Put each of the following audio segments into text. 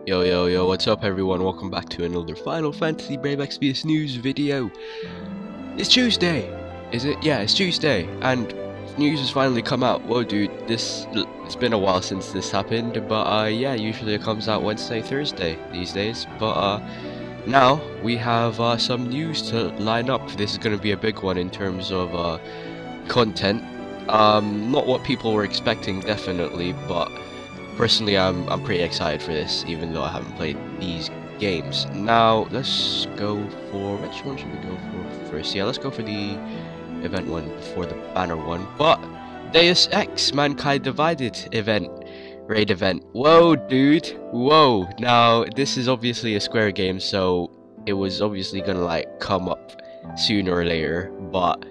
Yo yo yo, what's up everyone? Welcome back to another Final Fantasy Brave Exvius news video. It's Tuesday! Is it? Yeah, it's Tuesday, and news has finally come out. Whoa dude, it's been a while since this happened, but yeah, usually it comes out Wednesday, Thursday these days, but now we have some news to line up. This is gonna be a big one in terms of content. Not what people were expecting, definitely, but personally, I'm pretty excited for this, even though I haven't played these games. Now, let's go for... which one should we go for first? Yeah, let's go for the event one before the banner one. But, Deus Ex Mankind Divided event. Raid event. Whoa, dude. Whoa. Now, this is obviously a Square game, so it was obviously gonna, like, come up sooner or later, but...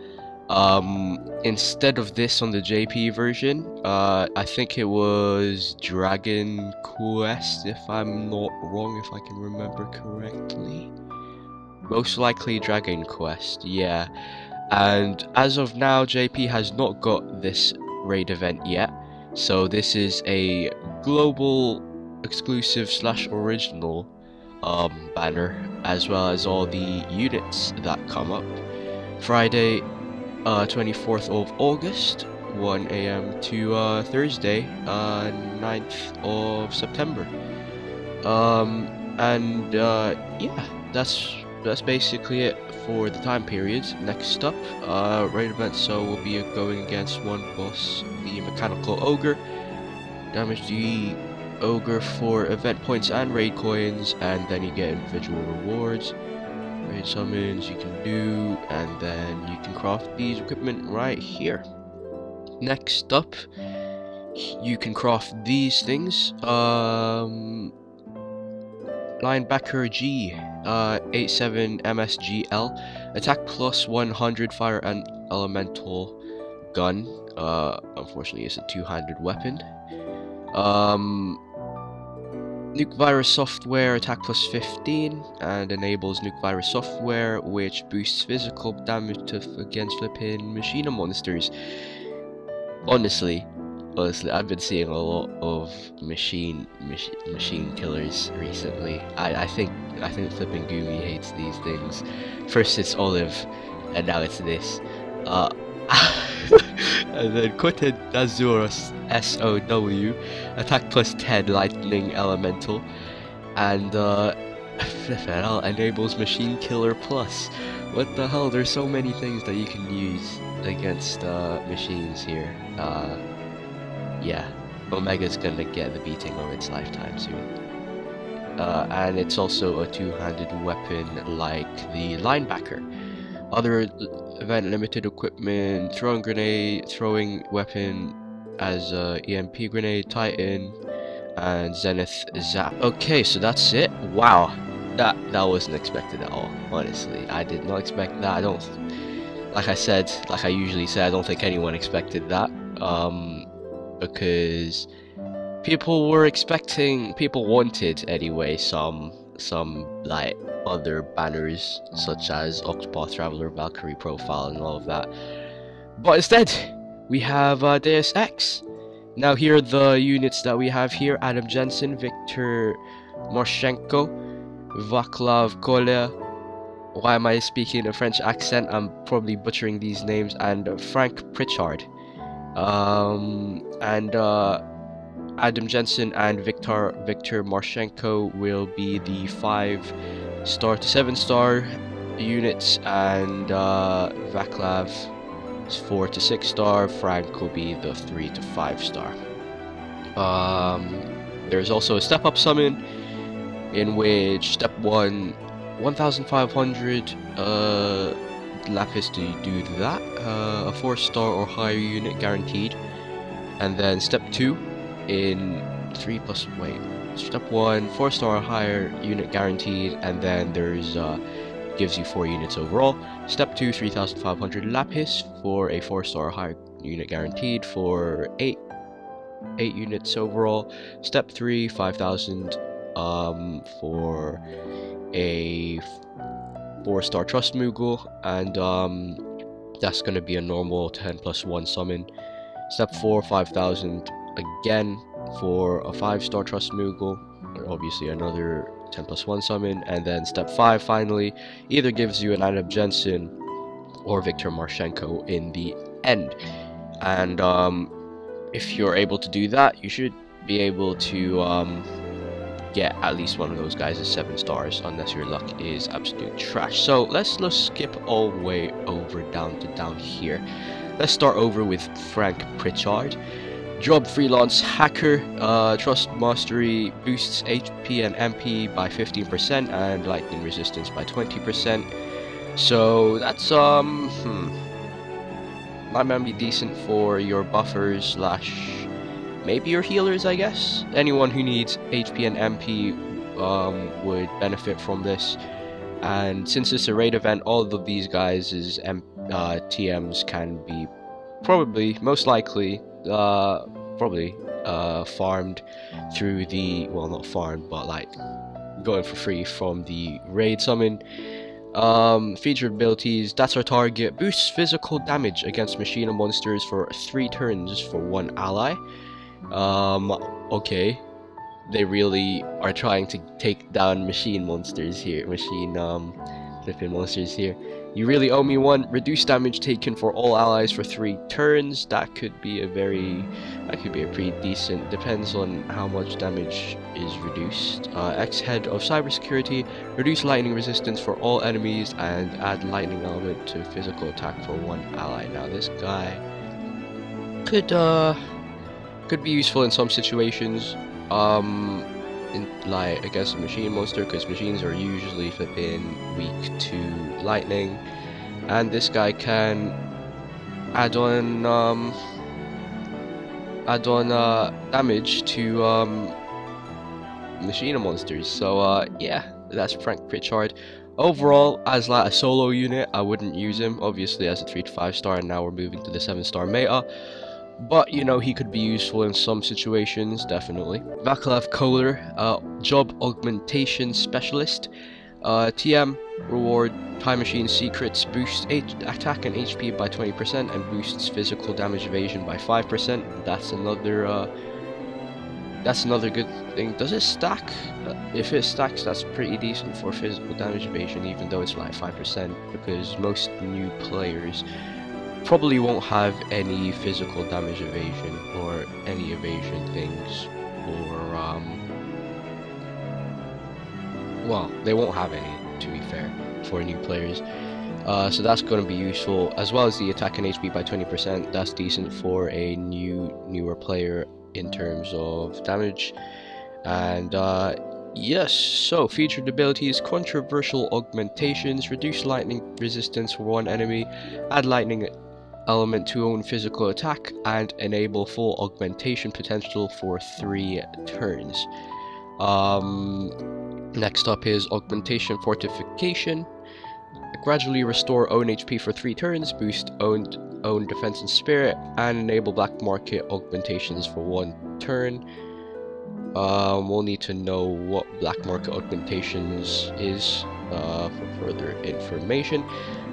instead of this on the JP version, I think it was Dragon Quest, if I'm not wrong, if I can remember correctly. Most likely Dragon Quest, yeah. And as of now, JP has not got this raid event yet, so this is a global exclusive / original banner, as well as all the units that come up. Friday 24th of August, 1 AM to Thursday, 9th of September. Yeah, that's basically it for the time periods. Next up, raid event, so we'll be going against one boss, the Mechanical Ogre. Damage the Ogre for event points and raid coins, and then you get individual rewards. Raid summons you can do, and then you can craft these equipment right here. Next up, you can craft these things. Linebacker G, 87 MSGL, attack plus 100, fire and elemental gun. Unfortunately, it's a two-handed weapon. Nuke virus software, attack plus 15, and enables nuke virus software, which boosts physical damage against flipping machine monsters. Honestly, I've been seeing a lot of machine killers recently. I think flipping Gumi hates these things. First it's Olive, and now it's this. And then Quoted Azurus SOW, attack plus 10, lightning elemental, and FFBE enables machine killer plus. What the hell? There's so many things that you can use against machines here. Yeah, Omega's gonna get the beating of its lifetime soon. And it's also a two-handed weapon like the linebacker. Other event limited equipment, throwing weapon as EMP grenade, Titan, and Zenith Zap. Okay, so that's it. Wow, that wasn't expected at all. Honestly, I did not expect that. Like I usually say, I don't think anyone expected that. Because people wanted anyway some like other banners such as Octopath Traveler, Valkyrie Profile, and all of that. But instead, we have Deus Ex. Now here are the units that we have here: Adam Jensen, Victor Morshenko, Vaclav Kolia. Why am I speaking a French accent? I'm probably butchering these names. And Frank Pritchard. Adam Jensen and Victor Morshenko will be the 5-star to 7-star units, and Vaclav is 4 to 6-star. Frank will be the 3 to 5-star. There's also a step-up summon, in which step 1, 1,500 lapis to do that, a 4-star or higher unit guaranteed, and then step 2 in step 1, 4-star or higher unit guaranteed, and then there's gives you 4 units overall. Step 2, 3,500 lapis for a 4-star or higher unit guaranteed for 8 units overall. Step 3, 5,000 for a 4-star Trust Moogle, and that's gonna be a normal 10+1 summon. Step 4, 5,000 again for a 5-star Trust Moogle, obviously another 10+1 summon, and then step 5 finally either gives you an item Jensen or Victor Marshenko in the end. And if you're able to do that, you should be able to get at least one of those guys as 7 stars, unless your luck is absolute trash. So let's skip all the way over down here. Let's start over with Frank Pritchard. Job freelance hacker, trust mastery, boosts HP and MP by 15% and lightning resistance by 20%. So that's might be decent for your buffers slash maybe your healers, I guess. Anyone who needs HP and MP would benefit from this. And since it's a raid event, all of these guys' TMs can be most likely farmed through the, well, not farmed, but like going for free from the raid summon. Featured abilities, that's our target, boosts physical damage against machine monsters for 3 turns for 1 ally. Okay, they really are trying to take down machine monsters here, flipping monsters here. You really owe me one. Reduce damage taken for all allies for 3 turns. That could be a pretty decent, depends on how much damage is reduced. Ex-head of cybersecurity, reduce lightning resistance for all enemies and add lightning element to physical attack for 1 ally. Now this guy could be useful in some situations, like against a machine monster, because machines are usually flipping weak to lightning, and this guy can add on damage to machine monsters. So yeah, that's Frank Pritchard. Overall, as like a solo unit, I wouldn't use him, obviously as a 3 to 5 star, and now we're moving to the 7-star meta. But, you know, he could be useful in some situations, definitely. Vaclav Kohler, Job Augmentation Specialist. TM, reward, Time Machine Secrets, boosts attack and HP by 20% and boosts physical damage evasion by 5%. That's another good thing. Does it stack? If it stacks, that's pretty decent for physical damage evasion, even though it's like 5%, because most new players probably won't have any physical damage evasion or any evasion things, or well, they won't have any, to be fair, for new players. So that's going to be useful, as well as the attack and HP by 20%. That's decent for a newer player in terms of damage. And yes, so featured abilities: controversial augmentations, reduce lightning resistance for 1 enemy, add lightning element to own physical attack, and enable full augmentation potential for 3 turns. Next up is augmentation fortification. Gradually restore own HP for 3 turns, boost own defense and spirit, and enable black market augmentations for 1 turn. We'll need to know what black market augmentations is for further information.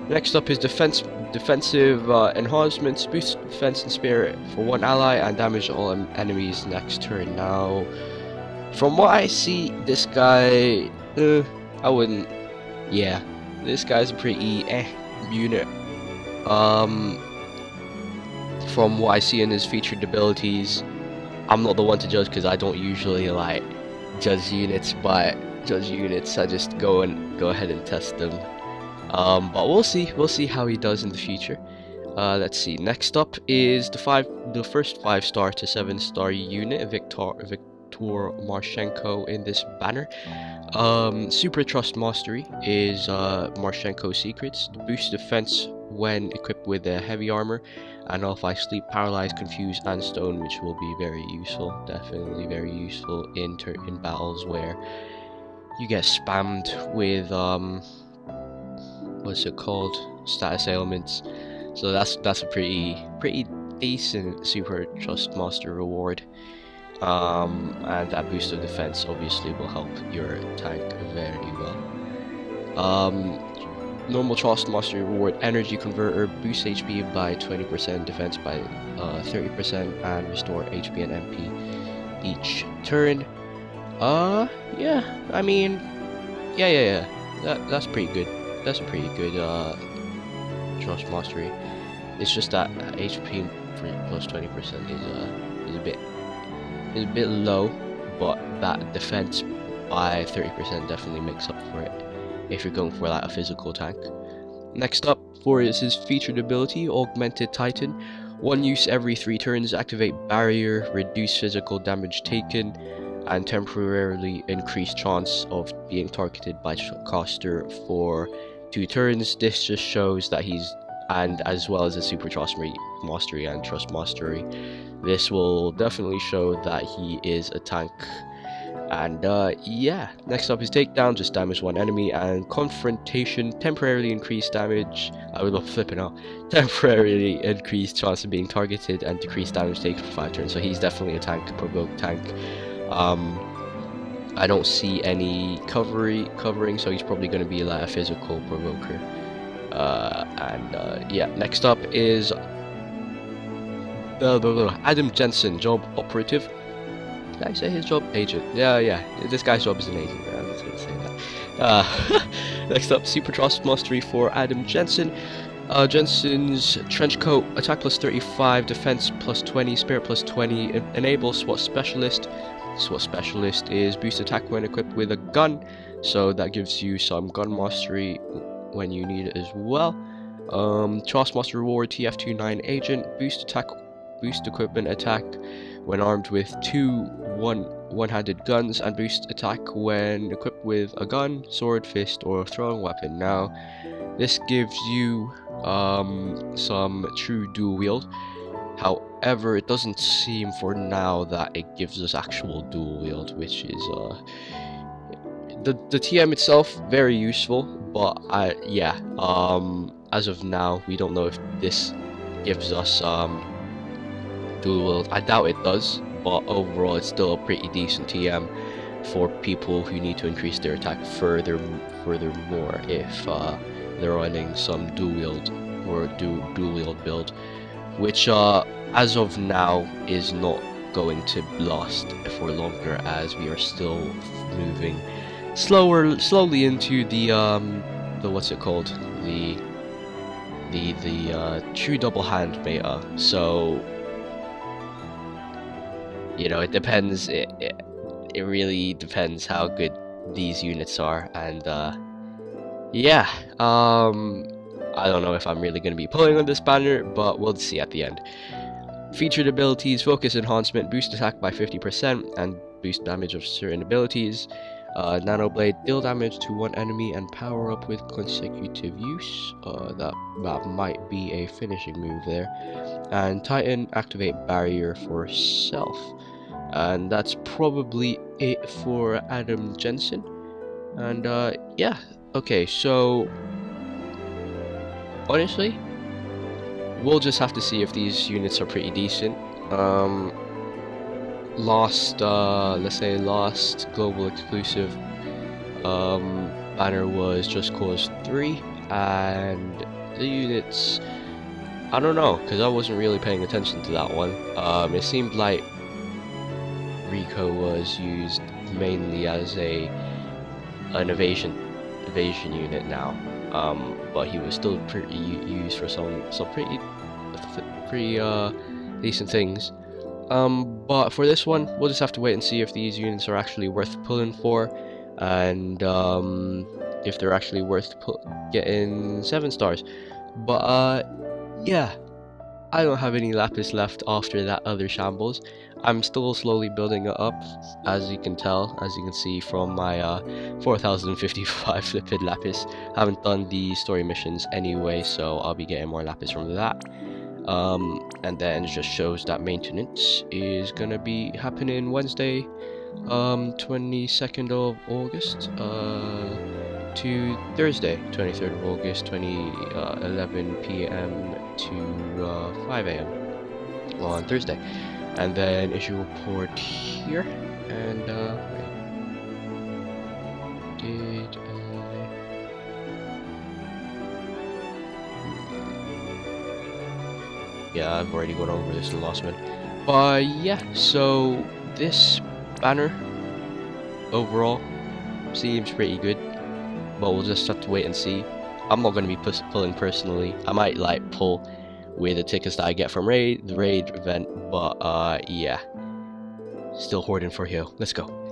Next up is defensive enhancements, boost defense and spirit for 1 ally and damage all enemies next turn. Now, from what I see, this guy, I wouldn't, yeah, this guy's a pretty unit. From what I see in his featured abilities, I'm not the one to judge because I don't usually like judge units, but I just go ahead and test them. But we'll see how he does in the future. Let's see. Next up is the first 5-star to 7-star unit, Victor Marshenko in this banner. Super Trust Mastery is Marshenko Secrets. Boost defense when equipped with a heavy armor, and nullify sleep, paralyze, confuse, and stone, which will be very useful. Definitely very useful in battles where you get spammed with what's it called, status ailments. So that's a pretty decent Super Trust Master reward. And that boost of defense obviously will help your tank very well. Normal Trust Mastery reward, Energy Converter, boost HP by 20%, defense by 30%, and restore HP and MP each turn. Yeah, I mean, yeah. That's pretty good. That's a pretty good, trust mastery. It's just that HP plus 20% is a bit low, but that defense by 30% definitely makes up for it if you're going for like a physical tank. Next up for is his featured ability, Augmented Titan. One use every 3 turns, activate barrier, reduce physical damage taken, and temporarily increase chance of being targeted by caster for 2 turns. This just shows that he's, and as well as a super trust mastery and trust mastery, this will definitely show that he is a tank. And yeah, next up is takedown, just damage 1 enemy, and confrontation, temporarily increased damage. I would love flipping out. Temporarily increased chance of being targeted and decreased damage taken for 5 turns. So he's definitely a tank, provoke tank. I don't see any covering, so he's probably going to be like a physical provoker. Yeah, next up is A-Lim Jensen, job operative. Did I say his job? Agent. Yeah. This guy's job is an agent. I'm just gonna say that. Next up, Super Trust Mastery for A-Lim Jensen. Jensen's trench coat, attack plus 35, defense plus 20, spirit plus 20, enable SWAT specialist. SWAT specialist is boost attack when equipped with a gun, so that gives you some gun mastery when you need it as well. Trust Master reward, TF29 agent, boost attack, boost equipment attack when armed with 2 one-handed guns, and boost attack when equipped with a gun, sword, fist, or throwing weapon. Now, this gives you some true dual wield. However, it doesn't seem for now that it gives us actual dual wield, which is the TM itself very useful, but yeah, as of now we don't know if this gives us dual wield. I doubt it does, but overall it's still a pretty decent TM for people who need to increase their attack furthermore if they're running some dual wield or dual wield build, which as of now is not going to last for longer, as we are still moving slowly into the what's it called, the true double hand meta. So you know, it depends. It really depends how good these units are, and yeah, I don't know if I'm really going to be pulling on this banner, but we'll see at the end. Featured abilities: focus enhancement, boost attack by 50% and boost damage of certain abilities. Nano blade, deal damage to 1 enemy and power up with consecutive use. That might be a finishing move there. And Titan, activate barrier for self. And that's probably it for A-Lim Jensen. And yeah, okay, so honestly, we'll just have to see if these units are pretty decent. Let's say last global exclusive banner was Just Cause 3, and the units, I don't know, because I wasn't really paying attention to that one. It seemed like Rico was used mainly as an evasion unit now, but he was still pretty used for some pretty decent things. But for this one, we'll just have to wait and see if these units are actually worth pulling for, and if they're actually worth getting 7 stars. But yeah, I don't have any lapis left after that other shambles. I'm still slowly building it up, as you can tell, as you can see from my 4055 flipped lapis. I haven't done the story missions anyway, so I'll be getting more lapis from that. And then it just shows that maintenance is gonna be happening Wednesday, 22nd of August, to Thursday, 23rd of August, 11 PM to 5 AM on Thursday. And then issue report here, and yeah, I've already gone over this in the last one. But yeah, so this banner overall. Seems pretty good, but we'll just have to wait and see. I'm not going to be pulling personally. I might like pull with the tickets that I get from the raid event, but yeah, still hoarding for Hero. Let's go.